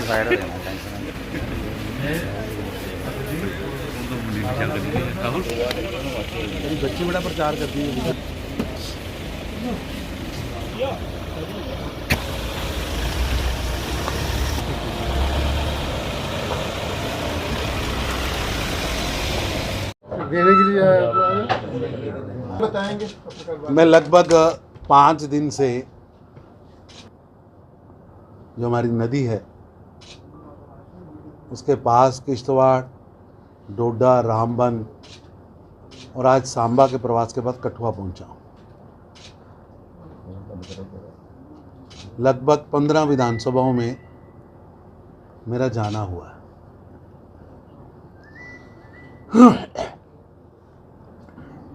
Viral है मेरी बच्ची बड़ा प्रचार करती है। देने के लिए बताएंगे। मैं लगभग 5 दिन से जो हमारी नदी है उसके पास किश्तवाड़, डोडा, रामबन और आज सांबा के प्रवास के बाद कठुआ पहुंचा हूं। लगभग 15 विधानसभाओं में मेरा जाना हुआ है।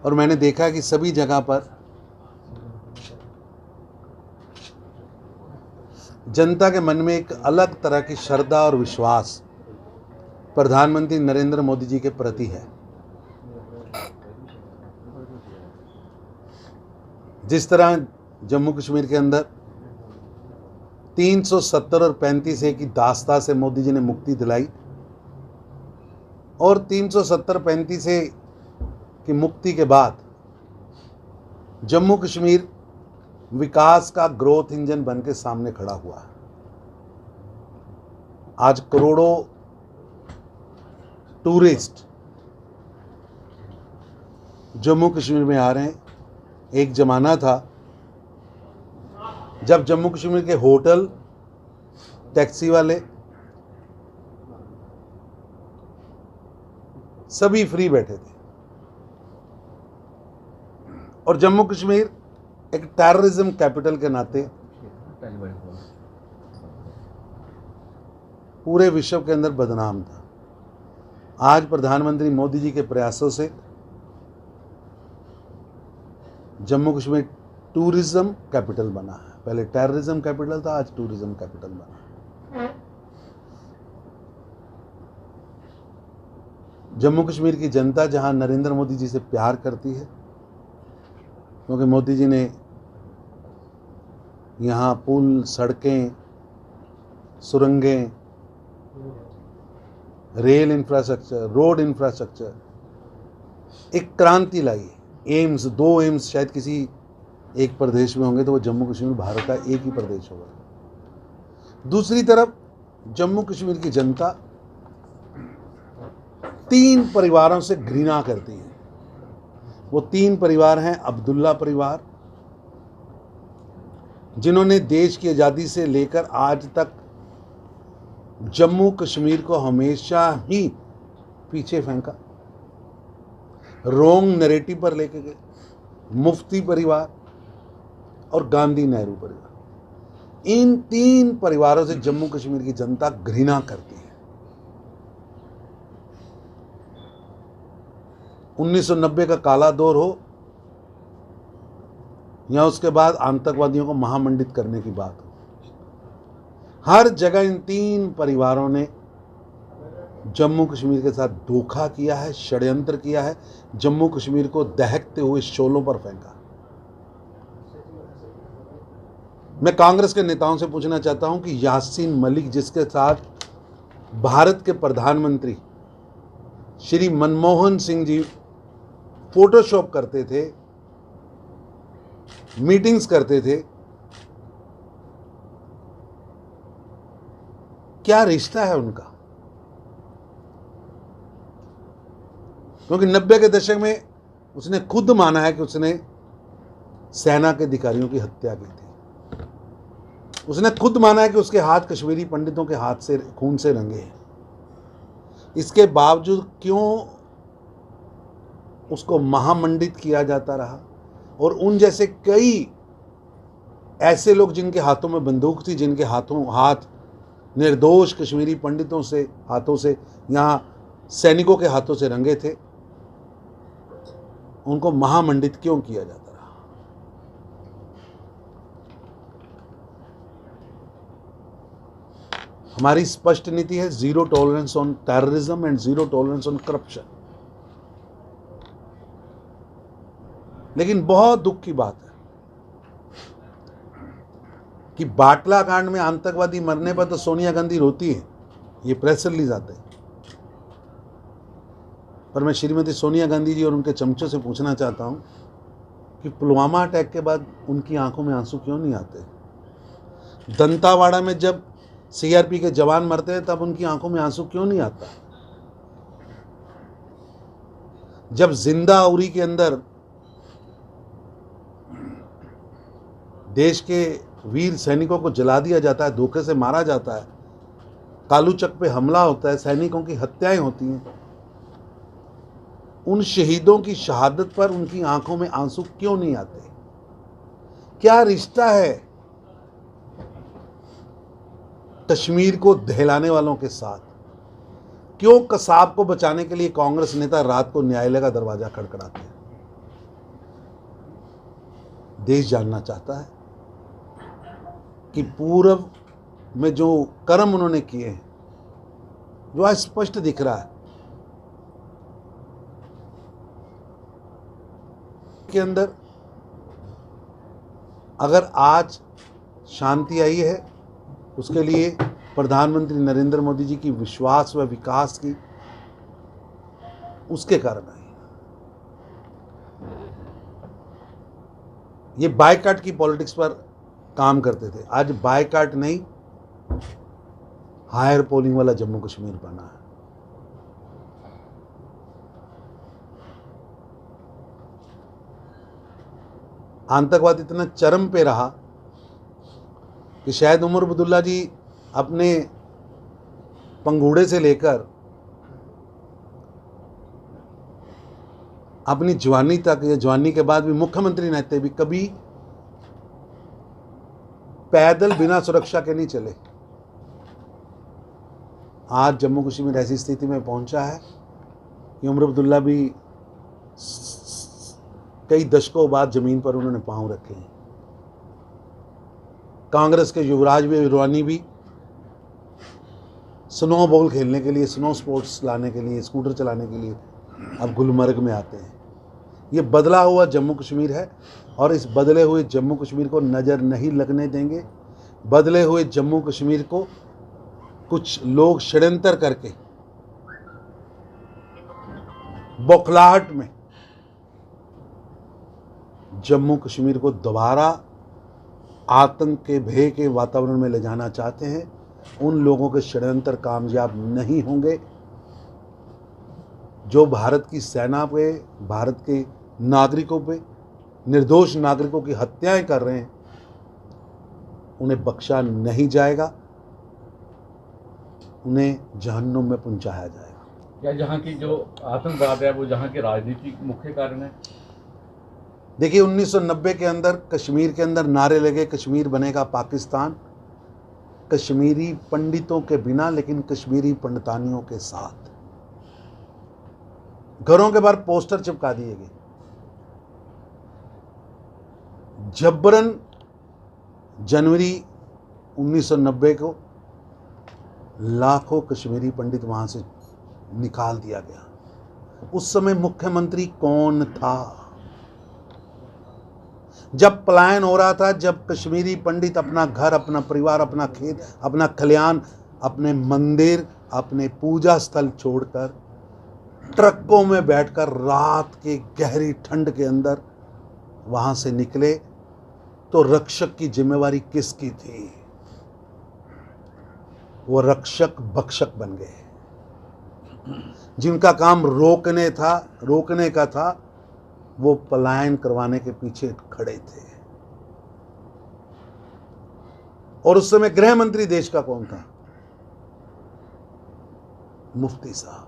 और मैंने देखा कि सभी जगह पर जनता के मन में एक अलग तरह की श्रद्धा और विश्वास प्रधानमंत्री नरेंद्र मोदी जी के प्रति है। जिस तरह जम्मू कश्मीर के अंदर 370 और 35A की दास्ता से मोदी जी ने मुक्ति दिलाई और 370-35A की मुक्ति के बाद जम्मू कश्मीर विकास का ग्रोथ इंजन बन के सामने खड़ा हुआ है। आज करोड़ों टूरिस्ट जम्मू कश्मीर में आ रहे हैं। एक जमाना था जब जम्मू कश्मीर के होटल, टैक्सी वाले सभी फ्री बैठे थे और जम्मू कश्मीर एक टेररिज्म कैपिटल के नाते पूरे विश्व के अंदर बदनाम था। आज प्रधानमंत्री मोदी जी के प्रयासों से जम्मू कश्मीर टूरिज्म कैपिटल बना है। पहले टेररिज्म कैपिटल था, आज टूरिज्म कैपिटल बना है। जम्मू कश्मीर की जनता जहां नरेंद्र मोदी जी से प्यार करती है, क्योंकि मोदी जी ने यहाँ पुल, सड़कें, सुरंगें, रेल इंफ्रास्ट्रक्चर, रोड इंफ्रास्ट्रक्चर, एक क्रांति लाई है। एम्स, 2 एम्स शायद किसी एक प्रदेश में होंगे तो वो जम्मू कश्मीर भारत का एक ही प्रदेश होगा। दूसरी तरफ जम्मू कश्मीर की जनता 3 परिवारों से घृणा करती है। वो 3 परिवार हैं। अब्दुल्ला परिवार, जिन्होंने देश की आज़ादी से लेकर आज तक जम्मू कश्मीर को हमेशा ही पीछे फेंका, रोंग नैरेटिव पर लेके गए। मुफ्ती परिवार और गांधी नेहरू परिवार, इन 3 परिवारों से जम्मू कश्मीर की जनता घृणा करती है। 1990 का काला दौर हो या उसके बाद आतंकवादियों को महामंडित करने की बात हो, हर जगह इन 3 परिवारों ने जम्मू कश्मीर के साथ धोखा किया है, षड्यंत्र किया है, जम्मू कश्मीर को दहकते हुए शोलों पर फेंका। मैं कांग्रेस के नेताओं से पूछना चाहता हूं कि यासीन मलिक, जिसके साथ भारत के प्रधानमंत्री श्री मनमोहन सिंह जी फोटोशॉप करते थे, मीटिंग्स करते थे, क्या रिश्ता है उनका? क्योंकि 90 के दशक में उसने खुद माना है कि उसने सेना के अधिकारियों की हत्या की थी। उसने खुद माना है कि उसके हाथ कश्मीरी पंडितों के हाथ से खून से रंगे हैं। इसके बावजूद क्यों उसको महामंडित किया जाता रहा? और उन जैसे कई ऐसे लोग जिनके हाथों में बंदूक थी, जिनके हाथ निर्दोष कश्मीरी पंडितों से हाथों से, यहाँ सैनिकों के हाथों से रंगे थे, उनको महामंडित क्यों किया जाता रहा? हमारी स्पष्ट नीति है zero tolerance on terrorism and zero tolerance on corruption. लेकिन बहुत दुख की बात है कि बाटला कांड में आतंकवादी मरने पर तो सोनिया गांधी रोती है, ये प्रेस रिलीज आते हैं, पर मैं श्रीमती सोनिया गांधी जी और उनके चमचों से पूछना चाहता हूं कि पुलवामा अटैक के बाद उनकी आंखों में आंसू क्यों नहीं आते? दंतावाड़ा में जब सीआरपी के जवान मरते हैं तब उनकी आंखों में आंसू क्यों नहीं आता? जब जिंदा उरी के अंदर देश के वीर सैनिकों को जला दिया जाता है, धोखे से मारा जाता है, कालूचक पे हमला होता है, सैनिकों की हत्याएं होती हैं, उन शहीदों की शहादत पर उनकी आंखों में आंसू क्यों नहीं आते? क्या रिश्ता है कश्मीर को दहलाने वालों के साथ? क्यों कसाब को बचाने के लिए कांग्रेस नेता रात को न्यायालय का दरवाजा खड़खड़ाते हैं? देश जानना चाहता है कि पूर्व में जो कर्म उन्होंने किए हैं, जो आज स्पष्ट दिख रहा है के अंदर, अगर आज शांति आई है उसके लिए प्रधानमंत्री नरेंद्र मोदी जी की विश्वास व विकास की उसके कारण आई। ये बायकाट की पॉलिटिक्स पर काम करते थे, आज बायकाट नहीं हायर पोलिंग वाला जम्मू कश्मीर बना है। आतंकवाद इतना चरम पे रहा कि शायद उमर अब्दुल्ला जी अपने पंघूड़े से लेकर अपनी जवानी तक या जवानी के बाद भी मुख्यमंत्री रहते भी कभी पैदल बिना सुरक्षा के नहीं चले। आज जम्मू कश्मीर ऐसी स्थिति में पहुंचा है कि उमर अब्दुल्ला भी कई दशकों बाद जमीन पर उन्होंने पांव रखे हैं। कांग्रेस के युवराज भी वीरवानी भी स्नो बॉल खेलने के लिए, स्नो स्पोर्ट्स लाने के लिए, स्कूटर चलाने के लिए अब गुलमर्ग में आते हैं। ये बदला हुआ जम्मू कश्मीर है और इस बदले हुए जम्मू कश्मीर को नज़र नहीं लगने देंगे। बदले हुए जम्मू कश्मीर को कुछ लोग षड्यंत्र करके बौखलाहट में जम्मू कश्मीर को दोबारा आतंक के भय के वातावरण में ले जाना चाहते हैं। उन लोगों के षड्यंत्र कामयाब नहीं होंगे। जो भारत की सेना पे, भारत के नागरिकों पे, निर्दोष नागरिकों की हत्याएं कर रहे हैं, उन्हें बख्शा नहीं जाएगा, उन्हें जहन्नुम में पहुंचाया जाएगा। या जहां की जो आतंकवाद है वो जहां के राजनीतिक मुख्य कारण है? देखिए 1990 के अंदर कश्मीर के अंदर नारे लगे कश्मीर बनेगा पाकिस्तान, कश्मीरी पंडितों के बिना लेकिन कश्मीरी पंडितानियों के साथ। घरों के बाहर पोस्टर चिपका दिए गए। जबरन जनवरी 1990 को लाखों कश्मीरी पंडित वहां से निकाल दिया गया। उस समय मुख्यमंत्री कौन था? जब पलायन हो रहा था, जब कश्मीरी पंडित अपना घर, अपना परिवार, अपना खेत, अपना खलियान, अपने मंदिर, अपने पूजा स्थल छोड़कर ट्रकों में बैठकर रात के गहरी ठंड के अंदर वहां से निकले, तो रक्षक की जिम्मेवारी किसकी थी? वो रक्षक भक्षक बन गए। जिनका काम रोकने का था, वो पलायन करवाने के पीछे खड़े थे। और उस समय गृह मंत्री देश का कौन था? मुफ्ती साहब।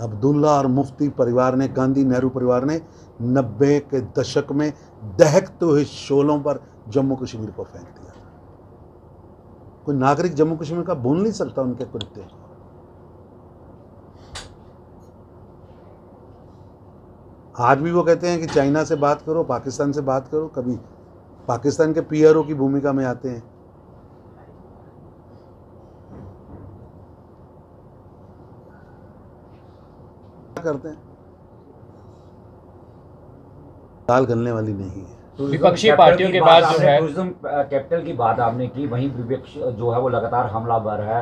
अब्दुल्ला और मुफ्ती परिवार ने, गांधी नेहरू परिवार ने 90 के दशक में दहकते हुए शोलों पर जम्मू कश्मीर को फेंक दिया। कोई नागरिक जम्मू कश्मीर का भूल नहीं सकता उनके कृत्य को। आज भी वो कहते हैं कि चाइना से बात करो, पाकिस्तान से बात करो, कभी पाकिस्तान के पीआरओ की भूमिका में आते हैं। क्या करते हैं? दाल गलने वाली नहीं है। विपक्षी पार्टियों के बाद जो है टूरिज्म कैपिटल की बात आपने की, वहीं विपक्ष जो है वो लगातार हमलावर है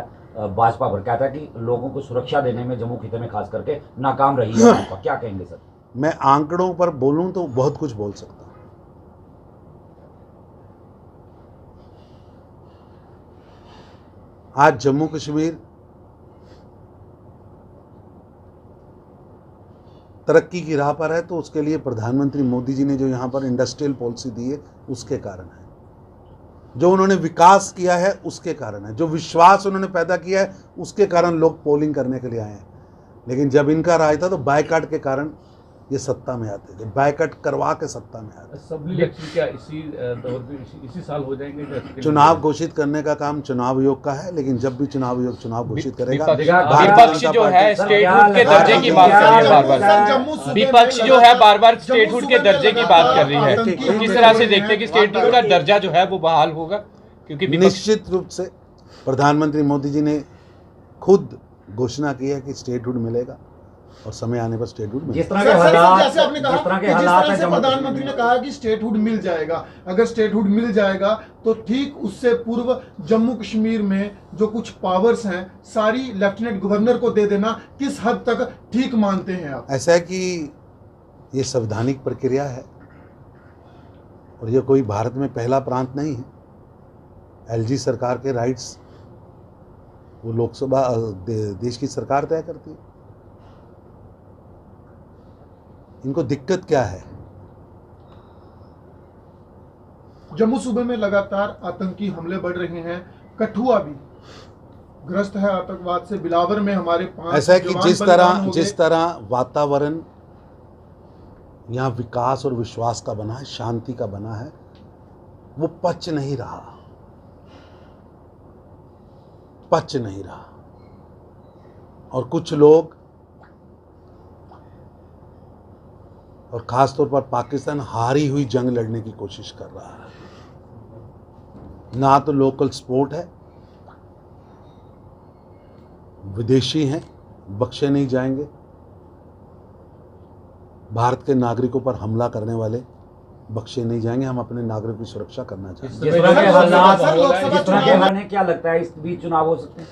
भाजपा पर। कहता है कि लोगों को सुरक्षा देने में जम्मू खिते में खास करके नाकाम रही है भाजपा। क्या कहेंगे सर? मैं आंकड़ों पर बोलूं तो बहुत कुछ बोल सकता हूं। आज जम्मू कश्मीर तरक्की की राह पर है तो उसके लिए प्रधानमंत्री मोदी जी ने जो यहाँ पर इंडस्ट्रियल पॉलिसी दी है उसके कारण है, जो उन्होंने विकास किया है उसके कारण है, जो विश्वास उन्होंने पैदा किया है उसके कारण लोग पोलिंग करने के लिए आए हैं। लेकिन जब इनका राज था तो बायकाट के कारण ये सत्ता में आते थे, बायकाट करवा के सत्ता में आते। असेंबली इलेक्शन क्या इसी दौर में इसी साल हो जाएंगे? चुनाव घोषित करने का काम चुनाव आयोग का है, लेकिन जब भी चुनाव आयोग चुनाव घोषित करेगा, विपक्ष जो है स्टेटहुड के दर्जे की बात कर रही है बार बार। विपक्ष जो है बार बार स्टेटहुड के दर्जे की बात कर रही है, तो किस तरह से देखते हैं कि स्टेटहुड का दर्जा जो है वो बहाल होगा? क्योंकि निश्चित रूप से प्रधानमंत्री मोदी जी ने खुद घोषणा की है कि स्टेटहुड मिलेगा और समय आने पर स्टेटहुड मिलेगा। जैसे आपने कहा कि जिस तरह से प्रधानमंत्री ने कहा कि स्टेटहुड मिल जाएगा, अगर स्टेटहुड मिल जाएगा तो ठीक उससे पूर्व जम्मू कश्मीर में जो कुछ पावर्स हैं सारी लेफ्टिनेंट गवर्नर को दे देना किस हद तक ठीक मानते हैं आप? ऐसा है कि ये संवैधानिक प्रक्रिया है और ये कोई भारत में पहला प्रांत नहीं है। एलजी सरकार के राइट्स वो लोकसभा देश की सरकार तय करती है। इनको दिक्कत क्या है? जम्मू सूबे में लगातार आतंकी हमले बढ़ रहे हैं, कठुआ भी ग्रस्त है आतंकवाद से। बिलावर में हमारे 5 ऐसा है कि जिस तरह वातावरण यहाँ विकास और विश्वास का बना है, शांति का बना है, वो पच नहीं रहा। और कुछ लोग और खास तौर पर पाकिस्तान हारी हुई जंग लड़ने की कोशिश कर रहा है। ना तो लोकल सपोर्ट है, विदेशी हैं, बख्शे नहीं जाएंगे। भारत के नागरिकों पर हमला करने वाले बख्शे नहीं जाएंगे। हम अपने नागरिकों की सुरक्षा करना चाहते हैं। जिस तरह के हालात क्या लगता है इस बीच चुनाव हो सकते हैं?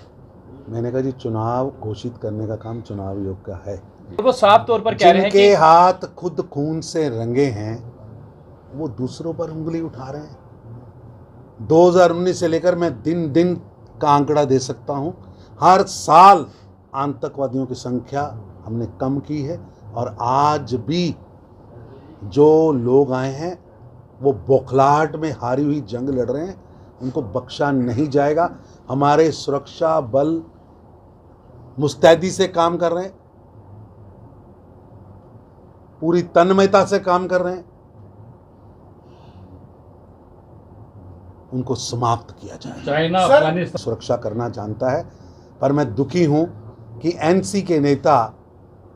मैंने कहा जी, चुनाव घोषित करने का काम चुनाव आयोग का है। वो साफ तौर पर कह रहे हैं कि जिनके हाथ खुद खून से रंगे हैं वो दूसरों पर उंगली उठा रहे हैं। 2019 से लेकर मैं दिन दिन का आंकड़ा दे सकता हूं। हर साल आतंकवादियों की संख्या हमने कम की है और आज भी जो लोग आए हैं वो बौखलाहट में हारी हुई जंग लड़ रहे हैं, उनको बख्शा नहीं जाएगा। हमारे सुरक्षा बल मुस्तैदी से काम कर रहे हैं, पूरी तन्मयता से काम कर रहे हैं। उनको समाप्त किया जाए। चाइना अफगानिस्तान सुरक्षा करना जानता है, पर मैं दुखी हूं कि एनसी के नेता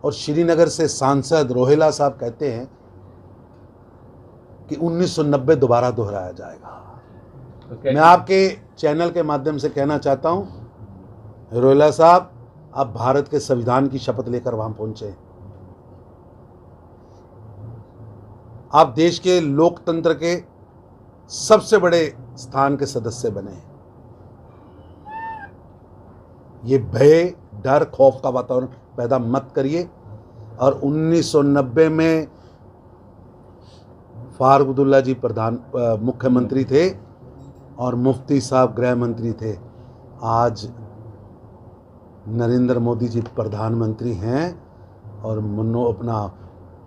और श्रीनगर से सांसद रोहेला साहब कहते हैं कि 1990 दोबारा दोहराया जाएगा। मैं आपके चैनल के माध्यम से कहना चाहता हूं, रोहेला साहब, आप भारत के संविधान की शपथ लेकर वहां पहुंचे। आप देश के लोकतंत्र के सबसे बड़े स्थान के सदस्य बने। ये भय, डर, खौफ का वातावरण पैदा मत करिए। और 1990 में फारूक अब्दुल्ला जी मुख्यमंत्री थे और मुफ्ती साहब गृह मंत्री थे। आज नरेंद्र मोदी जी प्रधानमंत्री हैं और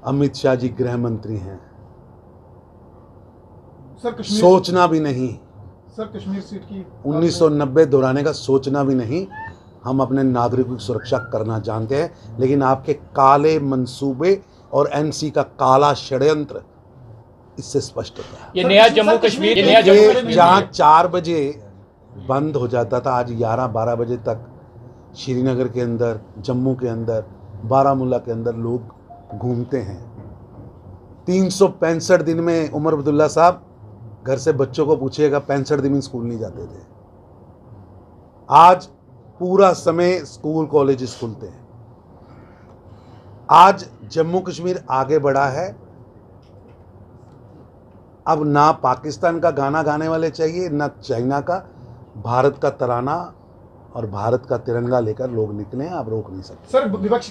अमित शाह जी गृह मंत्री हैं। सर कश्मीर सोचना भी नहीं, सर कश्मीर सीट की 1990 दोहराने का सोचना भी नहीं। हम अपने नागरिकों की सुरक्षा करना जानते हैं, लेकिन आपके काले मंसूबे और एनसी का काला षड्यंत्र इससे स्पष्ट होता है। ये नया जम्मू कश्मीर जहां 4 बजे बंद हो जाता था, आज 11-12 बजे तक श्रीनगर के अंदर, जम्मू के अंदर, बारामूला के अंदर लोग घूमते हैं। 365 दिन में उमर अब्दुल्ला साहब घर से बच्चों को पूछिएगा, 65 दिन स्कूल नहीं जाते थे। आज पूरा समय स्कूल कॉलेज खुलते हैं। आज जम्मू कश्मीर आगे बढ़ा है अब ना पाकिस्तान का गाना गाने वाले चाहिए, ना चाइना का, भारत का तराना और भारत का तिरंगा लेकर लोग निकले हैं, आप रोक नहीं सकते। सर विपक्ष